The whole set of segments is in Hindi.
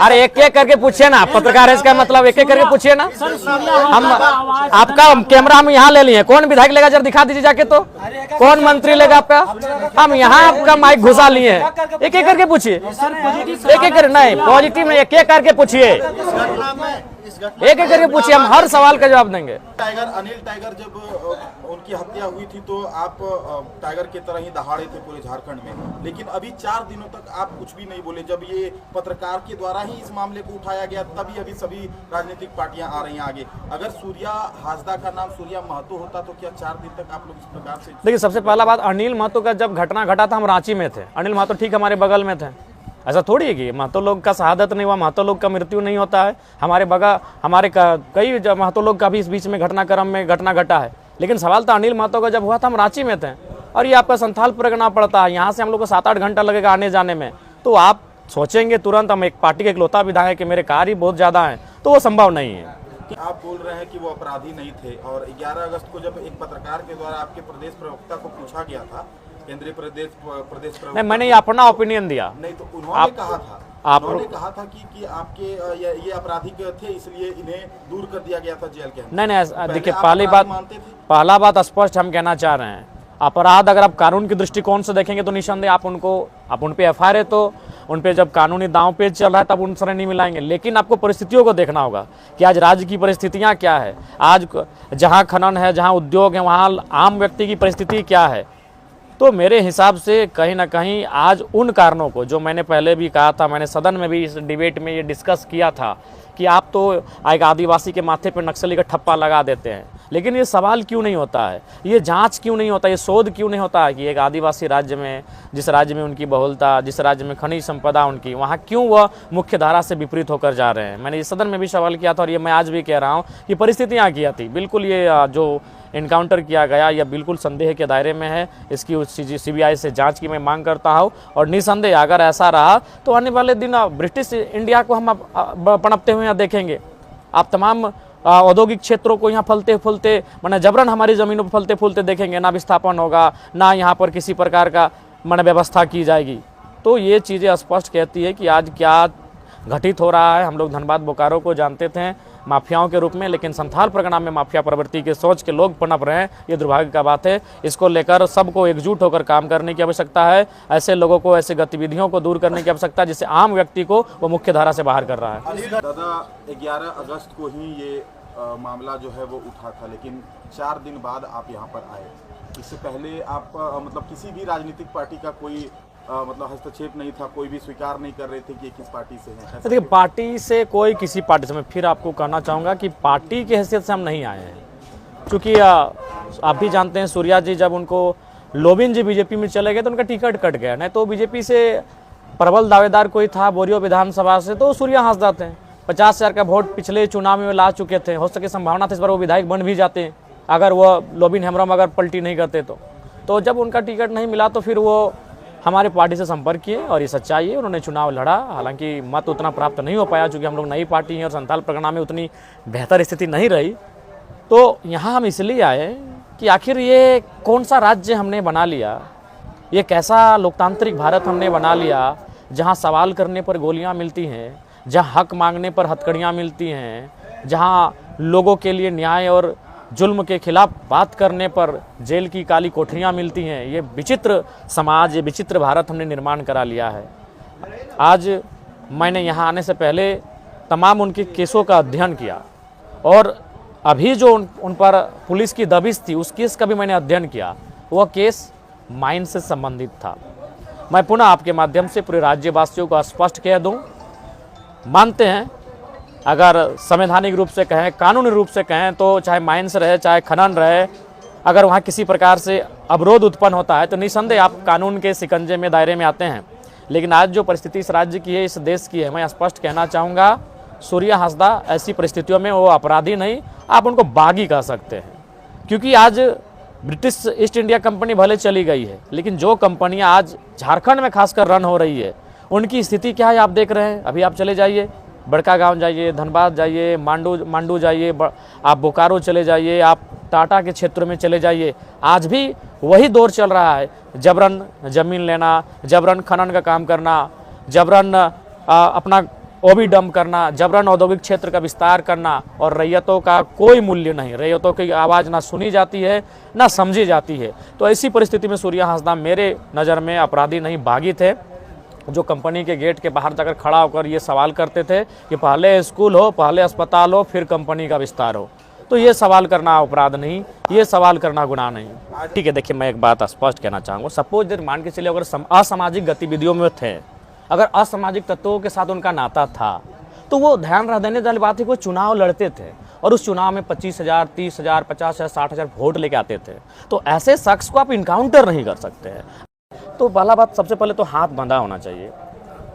अरे एक एक करके पूछिए ना, पत्रकार है इसका मतलब एक एक करके पूछिए ना। हम आपका कैमरा हम यहाँ ले लिए, कौन विधायक लेगा जरा दिखा दीजिए जाके, तो कौन मंत्री लेगा आपका? हम यहाँ आपका माइक घुसा लिए हैं, एक एक करके पूछिए, एक एक करके नहीं, पॉजिटिव नहीं, एक एक करके पूछिए, एक एक करके पूछिए, हम हर सवाल का जवाब देंगे। अनिल टाइगर जब उनकी हत्या हुई थी तो आप टाइगर की तरह ही दहाड़े थे पूरे झारखंड में, लेकिन अभी 4 दिनों तक आप कुछ भी नहीं बोले। जब ये पत्रकार के द्वारा ही इस मामले को उठाया गया तभी अभी सभी राजनीतिक पार्टियां आ रही हैं आगे। अगर सूर्या हासदा का नाम सूर्या महतो होता तो क्या 4 दिन तक आप लोग इस प्रकार से? देखिए, सबसे पहला बात, अनिल महतो का जब घटना घटा था हम रांची में थे, अनिल महतो ठीक हमारे बगल में थे। ऐसा थोड़ी है कि महतो लोग का शहादत नहीं हुआ, महतो लोग का मृत्यु नहीं होता है, हमारे कई महतो लोग का भी इस बीच में घटनाक्रम में घटना घटा है। लेकिन सवाल तो अनिल महतो का जब हुआ था हम रांची में थे, और ये आपका संथाल परगना पड़ता है, यहाँ से हम लोग को 7-8 घंटा लगेगा आने जाने में। तो आप सोचेंगे तुरंत हम एक पार्टी के इकलौता विधायक कि मेरे कार्य बहुत ज़्यादा हैं, तो वो संभव नहीं है। आप बोल रहे हैं कि वो अपराधी नहीं थे, और 11 अगस्त को जब एक पत्रकार के द्वारा आपके प्रदेश प्रवक्ता को पूछा गया था, केंद्रीय प्रदेश प्रवक्ता, नहीं, मैंने अपना ओपिनियन दिया। नहीं तो उन्होंने कहा था कि आपके ये आपराधिक थे इसलिए इन्हें दूर कर दिया गया था जेल के अंदर। नहीं, देखिए, पहला बात स्पष्ट हम कहना चाह रहे हैं, अपराध अगर आप कानून की दृष्टिकोण से देखेंगे तो निसंदेह आप उन पे एफआईआर है, तो उन पे जब कानूनी दांव पेच चल रहा है तब उनसे नहीं मिलाएंगे। लेकिन आपको परिस्थितियों को देखना होगा कि आज राज्य की परिस्थितियां क्या है, आज जहां खनन है, जहां उद्योग है, वहां आम व्यक्ति की परिस्थिति क्या है। तो मेरे हिसाब से कहीं ना कहीं आज उन कारणों को, जो मैंने पहले भी कहा था, मैंने सदन में भी इस डिबेट में ये डिस्कस किया था कि आप तो एक आदिवासी के माथे पर नक्सली का ठप्पा लगा देते हैं, लेकिन ये सवाल क्यों नहीं होता है, ये जांच क्यों नहीं होता, ये शोध क्यों नहीं होता है कि एक आदिवासी राज्य में, जिस राज्य में उनकी बहुलता, जिस राज्य में खनिज संपदा उनकी, वहाँ क्यों वह मुख्य धारा से विपरीत होकर जा रहे हैं। मैंने इस सदन में भी सवाल किया था और ये मैं आज भी कह रहा हूँ कि परिस्थितियाँ क्या थी। बिल्कुल ये जो इनकाउंटर किया गया यह बिल्कुल संदेह के दायरे में है, इसकी सीबीआई से जांच की मैं मांग करता हूं। और निसंदेह अगर ऐसा रहा तो आने वाले दिन ब्रिटिश इंडिया को हम पनपते हुए यहाँ देखेंगे। आप तमाम औद्योगिक क्षेत्रों को यहाँ फलते फूलते, माने जबरन हमारी ज़मीनों पर फलते फूलते देखेंगे, ना विस्थापन होगा, ना यहाँ पर किसी प्रकार का माने व्यवस्था की जाएगी। तो ये चीज़ें स्पष्ट कहती है कि आज क्या घटित हो रहा है। हम लोग धनबाद बोकारो को जानते थे माफियाओं के रूप में, लेकिन संथाल परगना में माफिया प्रवृत्ति के सोच के लोग पनप रहे हैं, ये दुर्भाग्य का बात है। इसको लेकर सबको एकजुट होकर काम करने की आवश्यकता है। ऐसे लोगों को, ऐसे गतिविधियों को दूर करने की आवश्यकता है जिससे आम व्यक्ति को वो मुख्य धारा से बाहर कर रहा है। दादा, 11 अगस्त को ही ये मामला जो है वो उठा था, लेकिन 4 दिन बाद आप यहाँ पर आए। इससे पहले आप मतलब किसी भी राजनीतिक पार्टी का कोई मतलब हस्तक्षेप नहीं था, कोई भी स्वीकार नहीं कर रहे थे कि किस पार्टी से है? देखिए, पार्टी से कोई किसी पार्टी से, मैं फिर आपको कहना चाहूँगा कि पार्टी की हैसियत से हम नहीं आए हैं। क्योंकि आप भी जानते हैं, सूर्या जी जब उनको लोबिन जी बीजेपी में चले गए तो उनका टिकट कट गया, नहीं तो बीजेपी से प्रबल दावेदार कोई था बोरियो विधानसभा से तो सूर्या हांसदा थे। 50,000 का वोट पिछले चुनाव में ला चुके थे, हो सके संभावना था इस बार वो विधायक बन भी जाते हैं अगर वो लोबिन हेम्ब्रम अगर पलटी नहीं करते तो जब उनका टिकट नहीं मिला तो फिर वो हमारे पार्टी से संपर्क किए और ये सच्चाई है, उन्होंने चुनाव लड़ा। हालांकि मत उतना प्राप्त नहीं हो पाया क्योंकि हम लोग नई पार्टी हैं और संथाल परगना में उतनी बेहतर स्थिति नहीं रही। तो यहाँ हम इसलिए आए कि आखिर ये कौन सा राज्य हमने बना लिया, ये कैसा लोकतांत्रिक भारत हमने बना लिया जहाँ सवाल करने पर गोलियाँ मिलती हैं, जहाँ हक मांगने पर हथकड़ियाँ मिलती हैं, जहाँ लोगों के लिए न्याय और जुल्म के खिलाफ बात करने पर जेल की काली कोठरियाँ मिलती हैं। ये विचित्र समाज, ये विचित्र भारत हमने निर्माण करा लिया है। आज मैंने यहाँ आने से पहले तमाम उनके केसों का अध्ययन किया और अभी जो उन पर पुलिस की दबिश थी उस केस का भी मैंने अध्ययन किया। वह केस माइन से संबंधित था। मैं पुनः आपके माध्यम से पूरे राज्यवासियों को स्पष्ट कह दूँ, मानते हैं अगर संवैधानिक रूप से कहें, कानूनी रूप से कहें तो चाहे माइंस रहे, चाहे खनन रहे, अगर वहाँ किसी प्रकार से अवरोध उत्पन्न होता है तो निसंदेह आप कानून के शिकंजे में, दायरे में आते हैं। लेकिन आज जो परिस्थिति इस राज्य की है, इस देश की है, मैं स्पष्ट कहना चाहूँगा, सूर्या हांसदा ऐसी परिस्थितियों में वो अपराधी नहीं, आप उनको बागी कह सकते हैं। क्योंकि आज ब्रिटिश ईस्ट इंडिया कंपनी भले चली गई है, लेकिन जो कंपनियाँ आज झारखंड में खासकर रन हो रही है उनकी स्थिति क्या है आप देख रहे हैं। अभी आप चले जाइए, बड़का गांव जाइए, धनबाद जाइए, मांडू जाइए, आप बोकारो चले जाइए, आप टाटा के क्षेत्र में चले जाइए, आज भी वही दौर चल रहा है। जबरन ज़मीन लेना, जबरन खनन का काम करना, जबरन अपना वो भी डंप करना, जबरन औद्योगिक क्षेत्र का विस्तार करना, और रैयतों का कोई मूल्य नहीं, रैयतों की आवाज़ ना सुनी जाती है ना समझी जाती है। तो ऐसी परिस्थिति में सूर्या हांसदा मेरे नज़र में अपराधी नहीं बागी थे, जो कंपनी के गेट के बाहर जाकर खड़ा होकर ये सवाल करते थे कि पहले स्कूल हो, पहले अस्पताल हो, फिर कंपनी का विस्तार हो। तो ये सवाल करना अपराध नहीं, ये सवाल करना गुनाह नहीं। ठीक है, देखिए मैं एक बात स्पष्ट कहना चाहूँगा, सपोज मान के चलिए अगर असामाजिक गतिविधियों में थे, अगर असामाजिक तत्वों के साथ उनका नाता था, तो वो ध्यान रह देने वाली बात है कि वो चुनाव लड़ते थे और उस चुनाव में 25,000, 30,000, 50,000, 60,000 वोट लेके आते थे। तो ऐसे शख्स को आप इनकाउंटर नहीं कर सकते हैं। तो पहला बात, सबसे पहले तो हाथ बंधा होना चाहिए,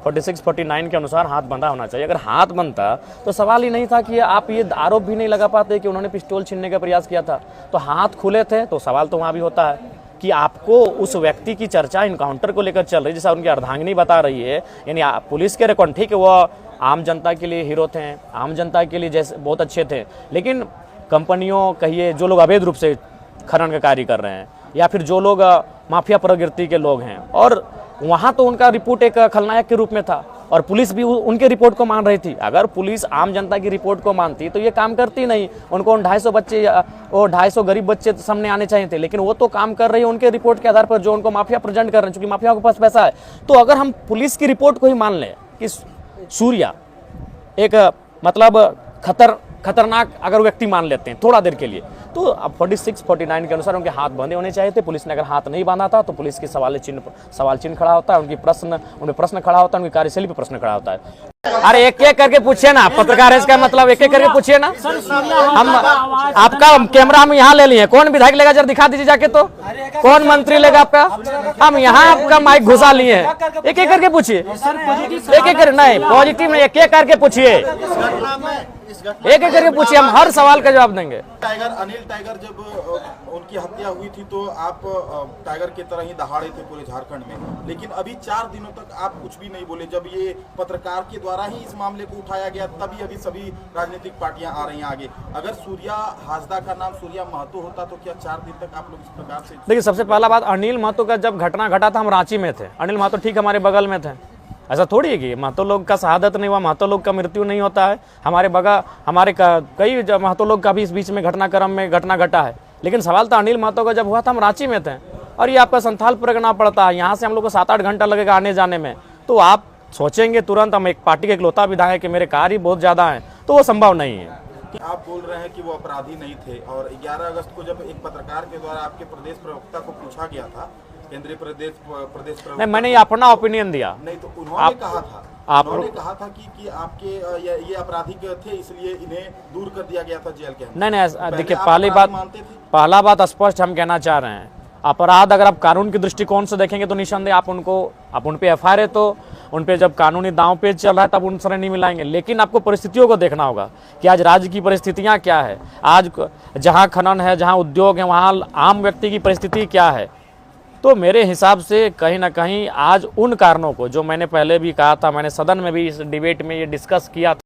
46-49 के अनुसार हाथ बंधा होना चाहिए। अगर हाथ बनता तो सवाल ही नहीं था कि आप ये आरोप भी नहीं लगा पाते कि उन्होंने पिस्टल छीनने का प्रयास किया था। तो हाथ खुले थे तो सवाल तो वहाँ भी होता है कि आपको उस व्यक्ति की चर्चा इनकाउंटर को लेकर चल रही है, जैसा उनकी अर्धांगिनी बता रही है, यानी पुलिस के रिकॉर्ड, ठीक है वो आम जनता के लिए हीरो थे, आम जनता के लिए जैसे बहुत अच्छे थे, लेकिन कंपनियों कहिए जो लोग अवैध रूप से खनन का कार्य कर रहे हैं, या फिर जो लोग माफिया प्रवृत्ति के लोग हैं, और वहाँ तो उनका रिपोर्ट एक खलनायक के रूप में था और पुलिस भी उनके रिपोर्ट को मान रही थी। अगर पुलिस आम जनता की रिपोर्ट को मानती तो ये काम करती नहीं। उनको उन 250 बच्चे, वो 250 गरीब बच्चे सामने आने चाहिए थे, लेकिन वो तो काम कर रही है उनके रिपोर्ट के आधार पर, जो उनको माफिया प्रेजेंट कर रहे हैं, क्योंकि माफिया के पास पैसा है। तो अगर हम पुलिस की रिपोर्ट को ही मान लें कि सूर्या एक मतलब खतरनाक अगर व्यक्ति मान लेते हैं थोड़ा देर के लिए, तो अब 46-49 के अनुसार उनके हाथ बंधे होने चाहिए थे। पुलिस ने अगर हाथ नहीं बांधा था तो पुलिस की सवाल चिन्ह खड़ा होता है, उनमें प्रश्न खड़ा होता है, उनकी कार्यशैली पे प्रश्न खड़ा होता है। अरे एक एक करके पूछिए ना, पत्रकार है इसका मतलब, एक एक करके पूछिए ना। हम आपका कैमरा हम यहाँ ले लिए, कौन विधायक लेगा जरा दिखा दीजिए जाके, तो कौन मंत्री लेगा आपका, हम यहाँ आपका माइक घुसा लिए हैं। एक एक करके पूछिए, एक एक करके नहीं, पॉजिटिव नहीं, एक एक करके पूछिए, एक एक करके पूछिए, हम हर सवाल का जवाब देंगे। अनिल टाइगर जब उनकी हत्या हुई थी तो आप टाइगर की तरह ही दहाड़े थे पूरे झारखंड में, लेकिन अभी 4 दिनों तक आप कुछ भी नहीं बोले। जब ये पत्रकार के द्वारा ही इस मामले को उठाया गया, तभी अभी सभी राजनीतिक पार्टियां आ रही हैं आगे। अगर सूर्या हांसदा का नाम सूर्या महतो होता तो क्या 4 दिन तक आप लोग इस प्रकार से? देखिए, सबसे पहला बात, अनिल महतो का जब घटना घटा था हम रांची में थे, अनिल महतो ठीक हमारे बगल में थे। ऐसा थोड़ी है कि महतो लोग का शहादत नहीं हुआ, महतो लोग का मृत्यु नहीं होता है। हमारे कई महतो लोग का भी इस बीच में घटनाक्रम में घटना घटा है, लेकिन सवाल तो अनिल महतो का जब हुआ था हम रांची में थे, और ये आपका संथाल परगना पड़ता है, यहाँ से हम लोग को 7-8 घंटा लगेगा आने जाने में। तो आप सोचेंगे तुरंत हम एक पार्टी के इकलौता विधायक कि मेरे कार्य बहुत ज़्यादा हैं, तो वो संभव नहीं है। आप बोल रहे हैं कि वो अपराधी नहीं थे, और 11 अगस्त को जब एक पत्रकार के द्वारा आपके प्रदेश प्रवक्ता को पूछा गया था, केंद्रीय प्रदेश प्रवक्ता, नहीं, मैंने अपना ओपिनियन दिया। नहीं, तो उन्होंने कहा था कि आपके ये अपराधी थे, इसलिए इन्हें दूर कर दिया गया था जेल के अंदर। नहीं, देखिए पहला बात स्पष्ट हम कहना चाह रहे हैं, अपराध अगर आप कानून के दृष्टिकोण से देखेंगे तो निसंदेह आप उन पे एफआईआर है, तो उन पे जब कानूनी दांव पेच चल रहा है तब उन से नहीं मिलाएंगे। लेकिन आपको परिस्थितियों को देखना होगा कि आज राज्य की परिस्थितियां क्या है, आज जहां खनन है, जहां उद्योग है, वहां आम व्यक्ति की परिस्थिति क्या है। तो मेरे हिसाब से कहीं ना कहीं आज उन कारणों को, जो मैंने पहले भी कहा था, मैंने सदन में भी इस डिबेट में ये डिस्कस किया था,